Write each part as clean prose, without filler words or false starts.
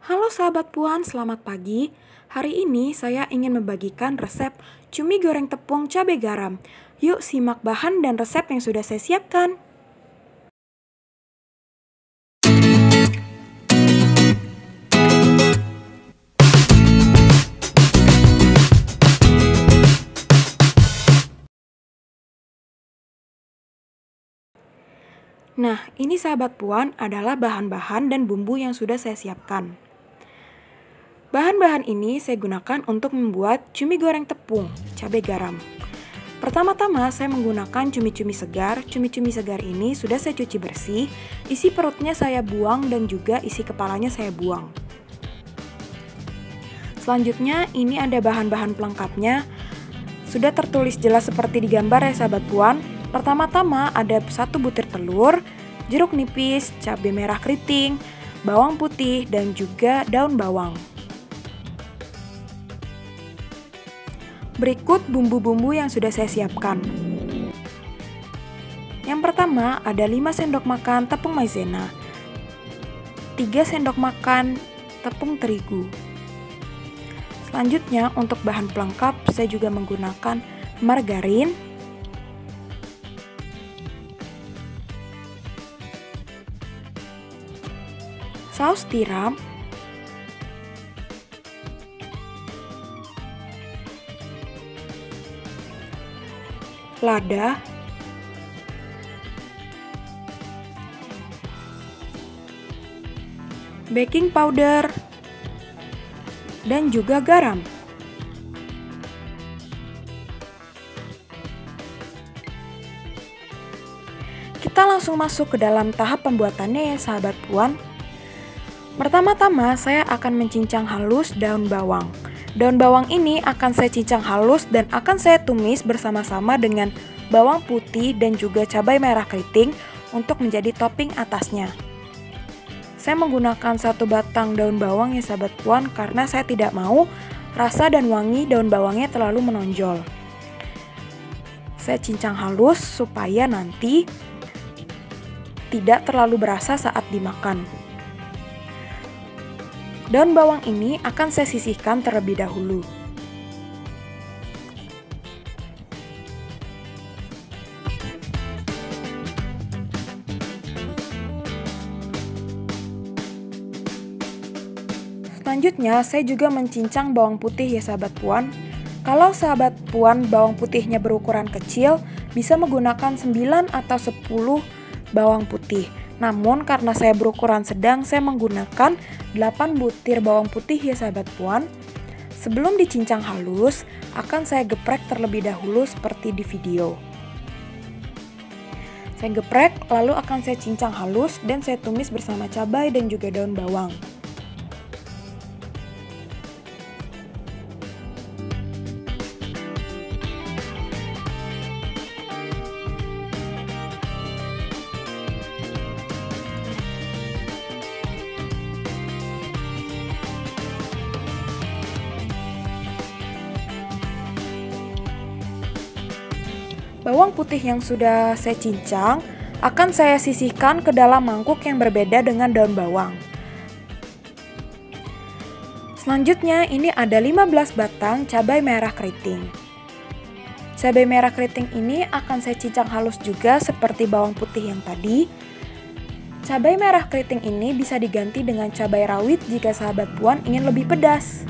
Halo sahabat Puan, selamat pagi. Hari ini saya ingin membagikan resep cumi goreng tepung cabai garam. Yuk simak bahan dan resep yang sudah saya siapkan. Nah, ini sahabat Puan adalah bahan-bahan dan bumbu yang sudah saya siapkan. Bahan-bahan ini saya gunakan untuk membuat cumi goreng tepung cabai garam. Pertama-tama saya menggunakan cumi-cumi segar. Cumi-cumi segar ini sudah saya cuci bersih, isi perutnya saya buang dan juga isi kepalanya saya buang. Selanjutnya ini ada bahan-bahan pelengkapnya. Sudah tertulis jelas seperti di gambar ya sahabat Puan. Pertama-tama ada 1 butir telur, jeruk nipis, cabai merah keriting, bawang putih, dan juga daun bawang. Berikut bumbu-bumbu yang sudah saya siapkan. Yang pertama ada 5 sendok makan tepung maizena, 3 sendok makan tepung terigu. Selanjutnya untuk bahan pelengkap saya juga menggunakan margarin, saus tiram, lada, baking powder, dan juga garam. Kita langsung masuk ke dalam tahap pembuatannya ya sahabat Puan. Pertama-tama saya akan mencincang halus daun bawang. Daun bawang ini akan saya cincang halus dan akan saya tumis bersama-sama dengan bawang putih dan juga cabai merah keriting untuk menjadi topping atasnya. Saya menggunakan 1 batang daun bawang ya sahabat Puan karena saya tidak mau rasa dan wangi daun bawangnya terlalu menonjol. Saya cincang halus supaya nanti tidak terlalu berasa saat dimakan. Daun bawang ini akan saya sisihkan terlebih dahulu. Selanjutnya, saya juga mencincang bawang putih ya sahabat Puan. Kalau sahabat Puan bawang putihnya berukuran kecil, bisa menggunakan 9 atau 10 bawang putih. Namun karena saya berukuran sedang, saya menggunakan 8 butir bawang putih ya sahabat Puan. Sebelum dicincang halus, akan saya geprek terlebih dahulu seperti di video. Saya geprek, lalu akan saya cincang halus dan saya tumis bersama cabai dan juga daun bawang. Bawang putih yang sudah saya cincang akan saya sisihkan ke dalam mangkuk yang berbeda dengan daun bawang. Selanjutnya ini ada 15 batang cabai merah keriting. Cabai merah keriting ini akan saya cincang halus juga seperti bawang putih yang tadi. Cabai merah keriting ini bisa diganti dengan cabai rawit jika sahabat Puan ingin lebih pedas.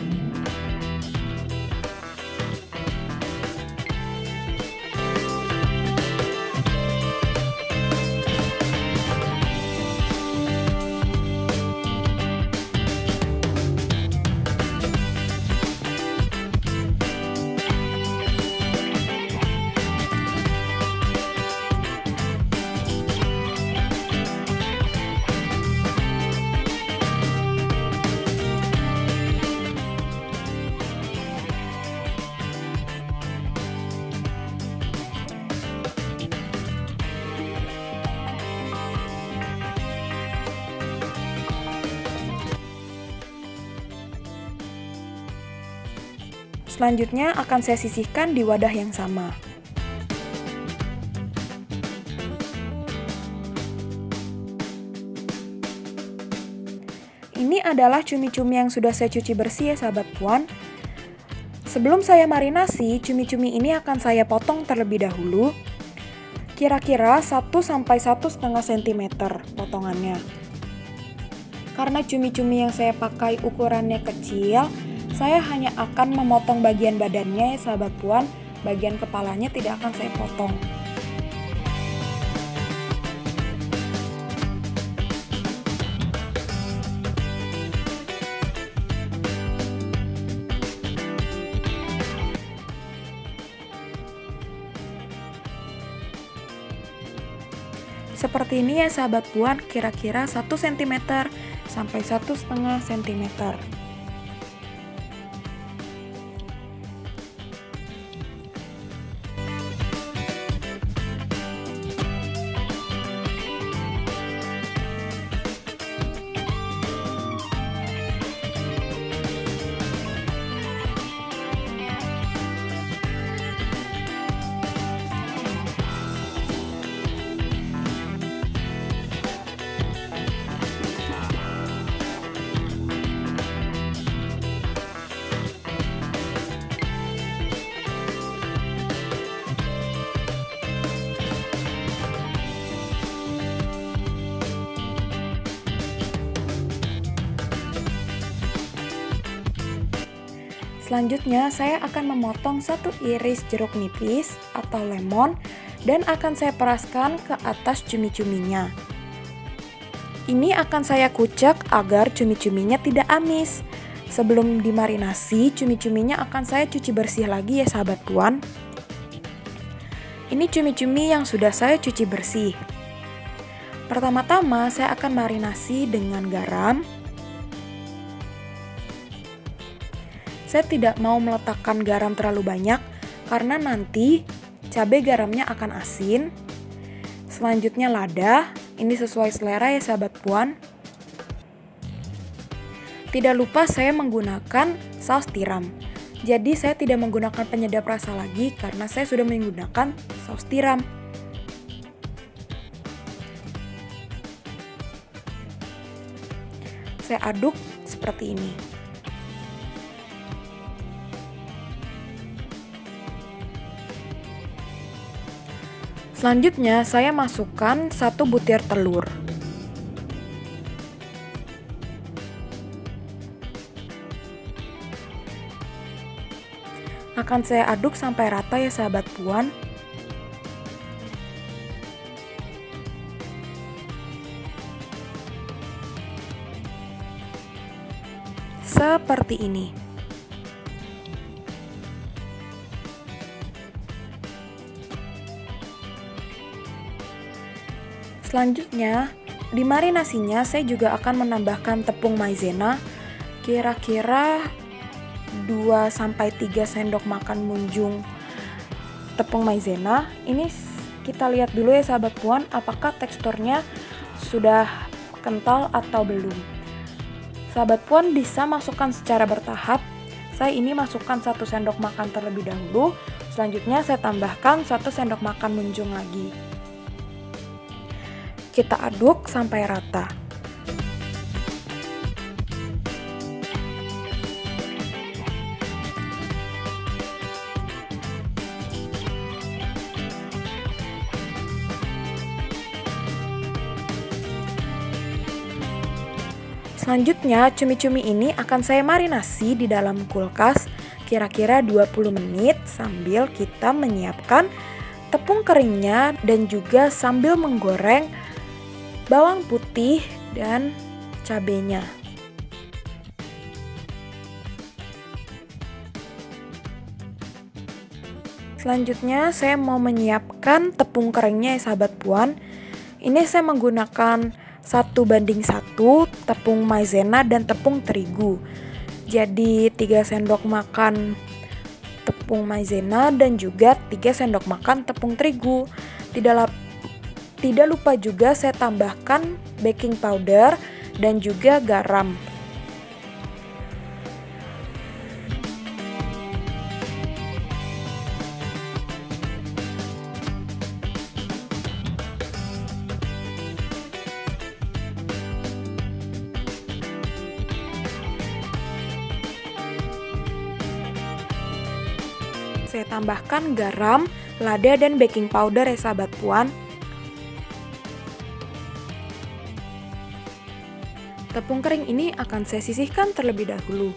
Selanjutnya akan saya sisihkan di wadah yang sama. ini adalah cumi-cumi yang sudah saya cuci bersih ya sahabat puan. Sebelum saya marinasi, cumi-cumi ini akan saya potong terlebih dahulu. Kira-kira 1-1,5 cm potongannya. Karena cumi-cumi yang saya pakai ukurannya kecil, saya hanya akan memotong bagian badannya ya sahabat puan. Bagian kepalanya tidak akan saya potong. Seperti ini ya sahabat puan, kira-kira 1 cm sampai 1,5 cm. Selanjutnya, saya akan memotong 1 iris jeruk nipis atau lemon dan akan saya peraskan ke atas cumi-cuminya. Ini akan saya kucek agar cumi-cuminya tidak amis. Sebelum dimarinasi, cumi-cuminya akan saya cuci bersih lagi ya sahabat puan. Ini cumi-cumi yang sudah saya cuci bersih. Pertama-tama, saya akan marinasi dengan garam. Saya tidak mau meletakkan garam terlalu banyak karena nanti cabai garamnya akan asin. Selanjutnya lada, ini sesuai selera ya sahabat puan. Tidak lupa saya menggunakan saus tiram. Jadi saya tidak menggunakan penyedap rasa lagi karena saya sudah menggunakan saus tiram. Saya aduk seperti ini. Selanjutnya, saya masukkan 1 butir telur. Akan saya aduk sampai rata ya sahabat puan. Seperti ini. Selanjutnya, di marinasinya saya juga akan menambahkan tepung maizena, kira-kira 2-3 sendok makan munjung tepung maizena. Ini kita lihat dulu ya sahabat puan, apakah teksturnya sudah kental atau belum. Sahabat puan bisa masukkan secara bertahap. Saya ini masukkan 1 sendok makan terlebih dahulu, selanjutnya saya tambahkan 1 sendok makan munjung lagi. Kita aduk sampai rata. Selanjutnya, cumi-cumi ini akan saya marinasi di dalam kulkas kira-kira 20 menit sambil kita menyiapkan tepung keringnya dan juga sambil menggoreng bawang putih dan cabenya. Selanjutnya saya mau menyiapkan tepung keringnya ya sahabat puan. Ini saya menggunakan 1:1 tepung maizena dan tepung terigu. Jadi 3 sendok makan tepung maizena dan juga 3 sendok makan tepung terigu. Tidak lupa juga saya tambahkan baking powder dan juga garam. saya tambahkan garam, lada, dan baking powder ya sahabat puan. Tepung kering ini akan saya sisihkan terlebih dahulu.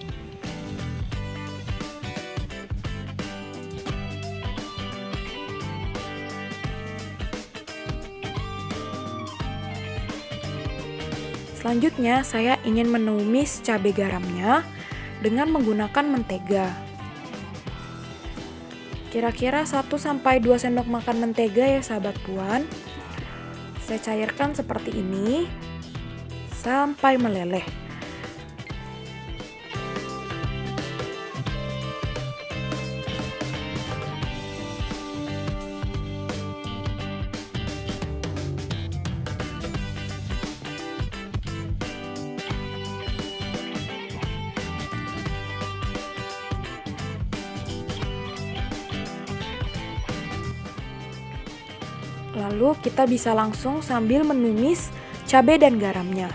Selanjutnya, saya ingin menumis cabai garamnya dengan menggunakan mentega. Kira-kira 1-2 sendok makan mentega ya sahabat puan. Saya cairkan seperti ini sampai meleleh. Lalu kita bisa langsung sambil menumis cabai dan garamnya.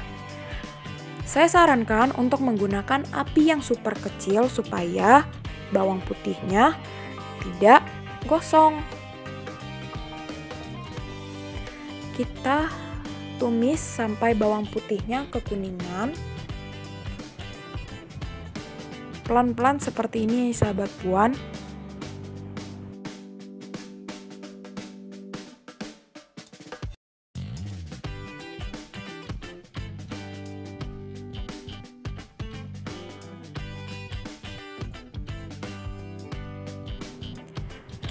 Saya sarankan untuk menggunakan api yang super kecil supaya bawang putihnya tidak gosong. Kita tumis sampai bawang putihnya kekuningan. Pelan-pelan seperti ini sahabat puan.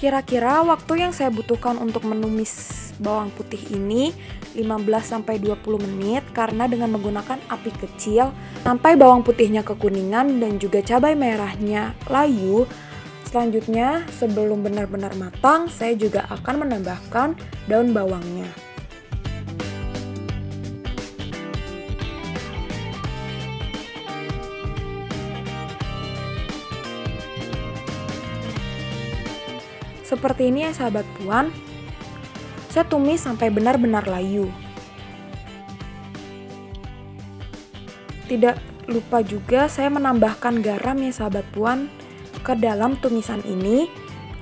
Kira-kira waktu yang saya butuhkan untuk menumis bawang putih ini 15-20 menit karena dengan menggunakan api kecil sampai bawang putihnya kekuningan dan juga cabai merahnya layu. Selanjutnya, sebelum benar-benar matang, saya juga akan menambahkan daun bawangnya. Seperti ini ya sahabat puan, saya tumis sampai benar-benar layu. Tidak lupa juga saya menambahkan garam ya sahabat puan ke dalam tumisan ini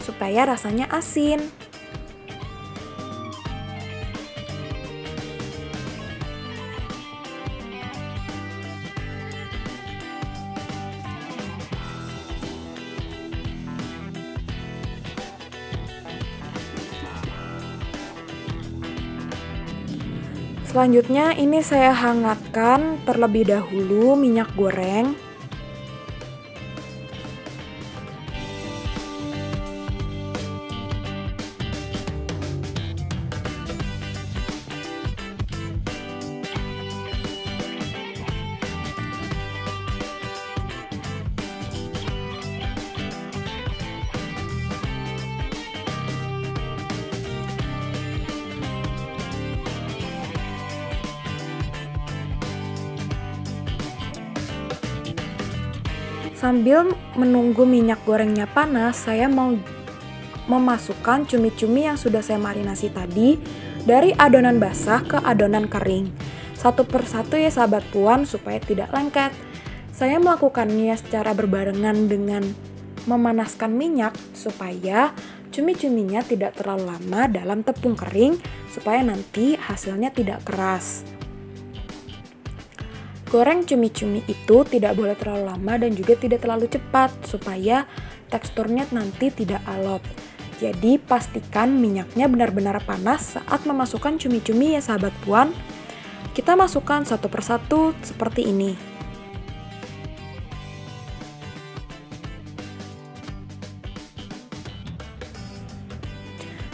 supaya rasanya asin. Selanjutnya ini saya hangatkan terlebih dahulu minyak goreng. Sambil menunggu minyak gorengnya panas, saya mau memasukkan cumi-cumi yang sudah saya marinasi tadi dari adonan basah ke adonan kering. Satu persatu ya sahabat puan supaya tidak lengket. Saya melakukannya secara berbarengan dengan memanaskan minyak supaya cumi-cuminya tidak terlalu lama dalam tepung kering supaya nanti hasilnya tidak keras. Goreng cumi-cumi itu tidak boleh terlalu lama dan juga tidak terlalu cepat supaya teksturnya nanti tidak alot. Jadi pastikan minyaknya benar-benar panas saat memasukkan cumi-cumi ya sahabat puan. Kita masukkan satu persatu seperti ini.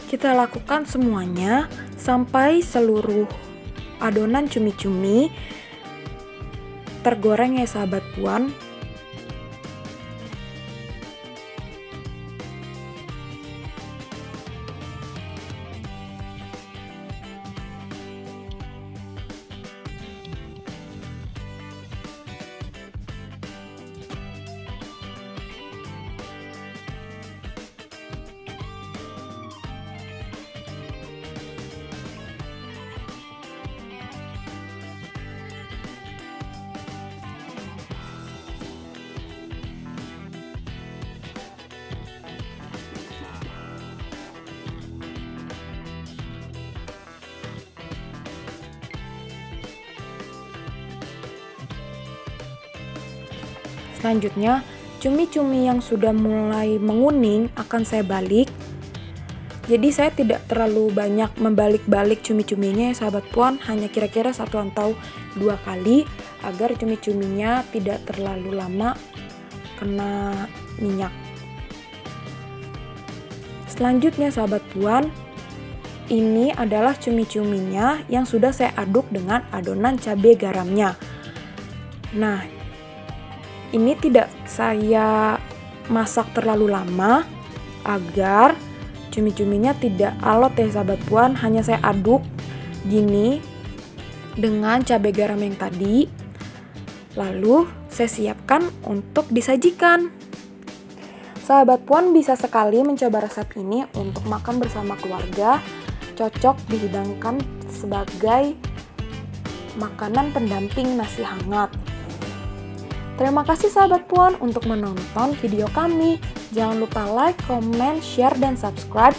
Kita lakukan semuanya sampai seluruh adonan cumi-cumi tergoreng ya sahabat puan. Selanjutnya, cumi-cumi yang sudah mulai menguning akan saya balik. Jadi saya tidak terlalu banyak membalik-balik cumi-cuminya ya sahabat puan, hanya kira-kira 1 atau 2 kali agar cumi-cuminya tidak terlalu lama kena minyak. Selanjutnya sahabat puan, ini adalah cumi-cuminya yang sudah saya aduk dengan adonan cabai garamnya. Nah, ini tidak saya masak terlalu lama agar cumi-cuminya tidak alot ya sahabat puan, hanya saya aduk gini dengan cabai garam yang tadi. Lalu saya siapkan untuk disajikan. Sahabat puan bisa sekali mencoba resep ini untuk makan bersama keluarga, cocok dihidangkan sebagai makanan pendamping nasi hangat. Terima kasih sahabat puan untuk menonton video kami. Jangan lupa like, comment, share, dan subscribe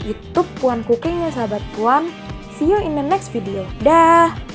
YouTube Puan Cooking ya sahabat puan. See you in the next video. Dah.